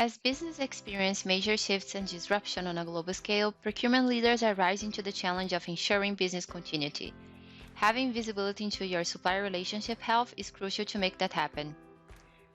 As business experience major shifts and disruption on a global scale, procurement leaders are rising to the challenge of ensuring business continuity. Having visibility into your supplier relationship health is crucial to make that happen.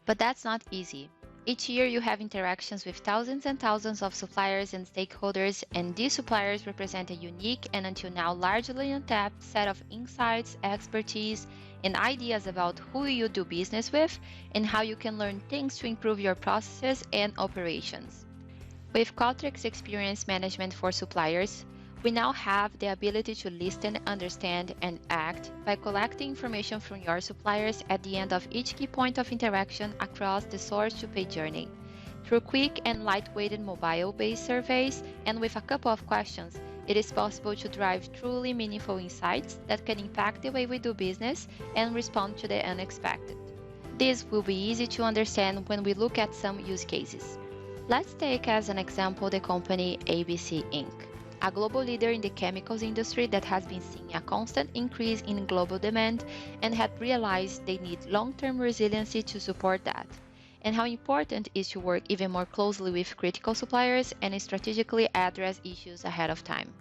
But that's not easy. Each year you have interactions with thousands and thousands of suppliers and stakeholders, and these suppliers represent a unique and until now largely untapped set of insights, expertise, and ideas about who you do business with and how you can learn things to improve your processes and operations. With Qualtrics Experience Management for Suppliers, we now have the ability to listen, understand, and act by collecting information from your suppliers at the end of each key point of interaction across the source-to-pay journey. Through quick and lightweighted mobile-based surveys and with a couple of questions, it is possible to drive truly meaningful insights that can impact the way we do business and respond to the unexpected. This will be easy to understand when we look at some use cases. Let's take as an example the company ABC Inc., a global leader in the chemicals industry that has been seeing a constant increase in global demand and had realized they need long-term resiliency to support that, and how important it is to work even more closely with critical suppliers and strategically address issues ahead of time.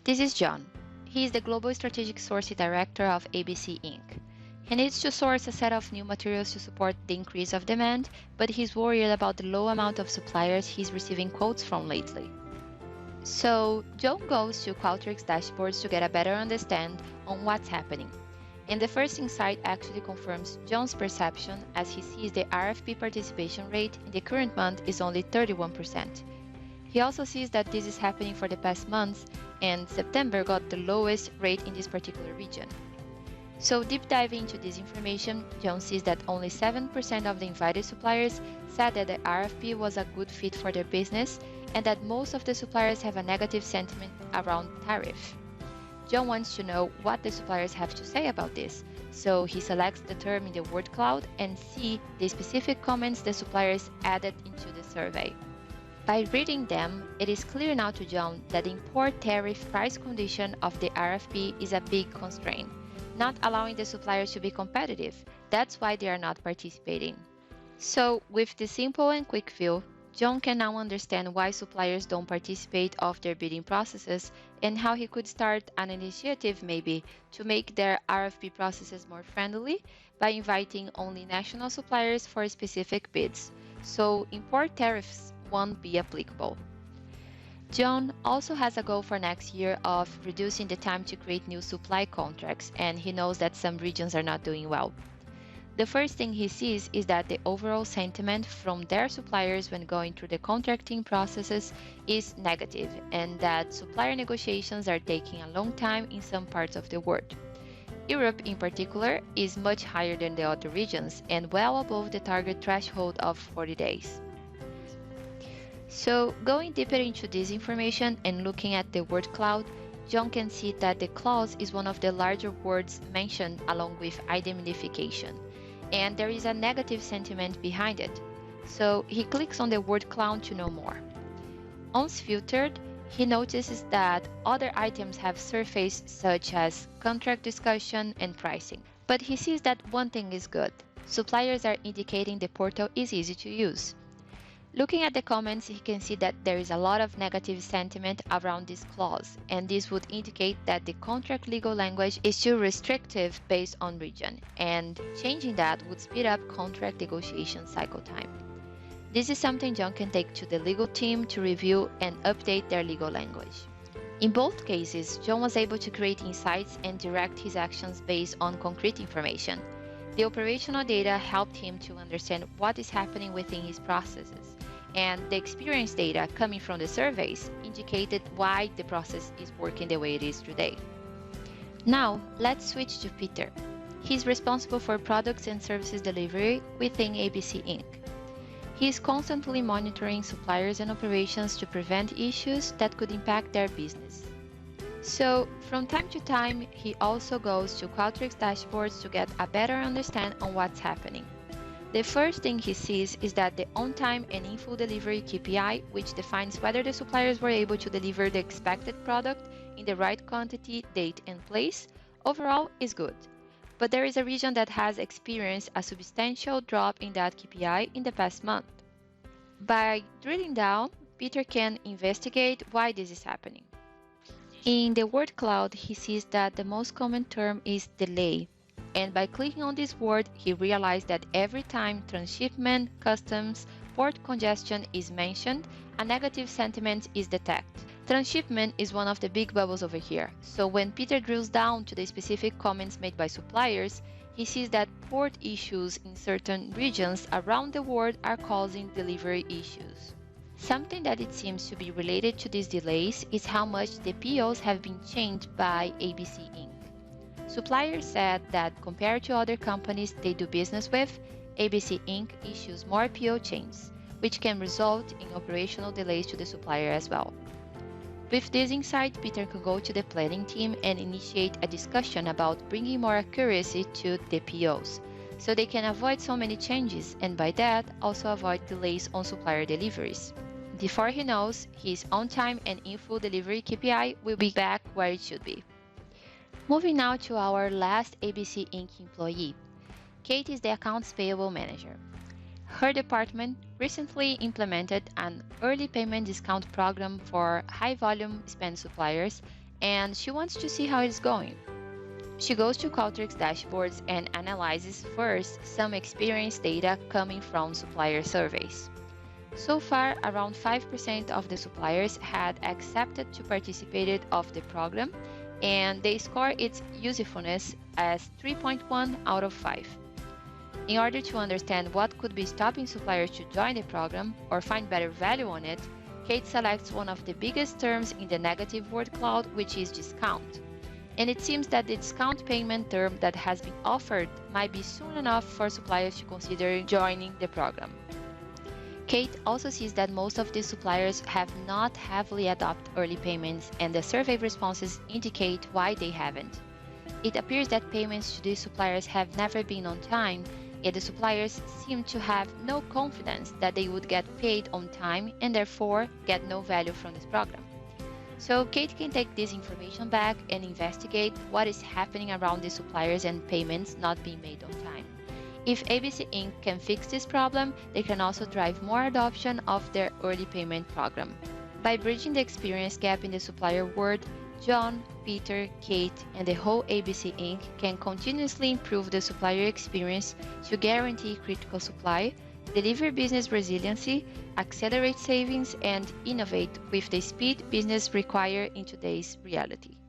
This is John. He is the Global Strategic Sourcing Director of ABC Inc. He needs to source a set of new materials to support the increase of demand, but he's worried about the low amount of suppliers he's receiving quotes from lately. So John goes to Qualtrics dashboards to get a better understanding on what's happening. And the first insight actually confirms John's perception as he sees the RFP participation rate in the current month is only 31%. He also sees that this is happening for the past months, and September got the lowest rate in this particular region. So deep diving into this information, John sees that only 7% of the invited suppliers said that the RFP was a good fit for their business, and that most of the suppliers have a negative sentiment around tariff. John wants to know what the suppliers have to say about this, so he selects the term in the word cloud and see the specific comments the suppliers added into the survey. By reading them, it is clear now to John that the import tariff price condition of the RFP is a big constraint, not allowing the suppliers to be competitive. That's why they are not participating. So, with this simple and quick view, John can now understand why suppliers don't participate of their bidding processes and how he could start an initiative maybe to make their RFP processes more friendly by inviting only national suppliers for specific bids, so import tariffs won't be applicable. John also has a goal for next year of reducing the time to create new supply contracts, and he knows that some regions are not doing well. The first thing he sees is that the overall sentiment from their suppliers when going through the contracting processes is negative, and that supplier negotiations are taking a long time in some parts of the world. Europe in particular is much higher than the other regions and well above the target threshold of 40 days. So going deeper into this information and looking at the word cloud, John can see that the clause is one of the larger words mentioned along with indemnification, and there is a negative sentiment behind it. So he clicks on the word cloud to know more. Once filtered, he notices that other items have surfaced such as contract discussion and pricing. But he sees that one thing is good. Suppliers are indicating the portal is easy to use. Looking at the comments, he can see that there is a lot of negative sentiment around this clause, and this would indicate that the contract legal language is too restrictive based on region, and changing that would speed up contract negotiation cycle time. This is something John can take to the legal team to review and update their legal language. In both cases, John was able to create insights and direct his actions based on concrete information. The operational data helped him to understand what is happening within his processes, and the experience data coming from the surveys indicated why the process is working the way it is today. Now, let's switch to Peter. He's responsible for products and services delivery within ABC Inc. He is constantly monitoring suppliers and operations to prevent issues that could impact their business. So, from time to time, he also goes to Qualtrics dashboards to get a better understanding on what's happening. The first thing he sees is that the on-time and in-full delivery KPI, which defines whether the suppliers were able to deliver the expected product in the right quantity, date, and place, overall is good. But there is a region that has experienced a substantial drop in that KPI in the past month. By drilling down, Peter can investigate why this is happening. In the word cloud, he sees that the most common term is delay. And by clicking on this word, he realized that every time transshipment, customs, port congestion is mentioned, a negative sentiment is detected. Transshipment is one of the big bubbles over here. So when Peter drills down to the specific comments made by suppliers, he sees that port issues in certain regions around the world are causing delivery issues. Something that it seems to be related to these delays is how much the POs have been changed by ABC Inc. Suppliers said that compared to other companies they do business with, ABC Inc. issues more PO changes, which can result in operational delays to the supplier as well. With this insight, Peter could go to the planning team and initiate a discussion about bringing more accuracy to the POs, so they can avoid so many changes and by that also avoid delays on supplier deliveries. Before he knows, his on-time and in-full delivery KPI will be back where it should be. Moving now to our last ABC Inc. employee. Kate is the accounts payable manager. Her department recently implemented an early payment discount program for high-volume spend suppliers, and she wants to see how it's going. She goes to Qualtrics dashboards and analyzes first some experience data coming from supplier surveys. So far, around 5% of the suppliers had accepted to participate of the program, and they score its usefulness as 3.1 out of 5. In order to understand what could be stopping suppliers to join the program or find better value on it, Kate selects one of the biggest terms in the negative word cloud, which is discount. And it seems that the discount payment term that has been offered might be soon enough for suppliers to consider joining the program. Kate also sees that most of these suppliers have not heavily adopted early payments, and the survey responses indicate why they haven't. It appears that payments to these suppliers have never been on time, yet the suppliers seem to have no confidence that they would get paid on time and therefore get no value from this program. So Kate can take this information back and investigate what is happening around the suppliers and payments not being made on time. If ABC Inc. can fix this problem, they can also drive more adoption of their early payment program. By bridging the experience gap in the supplier world, John, Peter, Kate, and the whole ABC Inc. can continuously improve the supplier experience to guarantee critical supply, deliver business resiliency, accelerate savings, and innovate with the speed business requires in today's reality.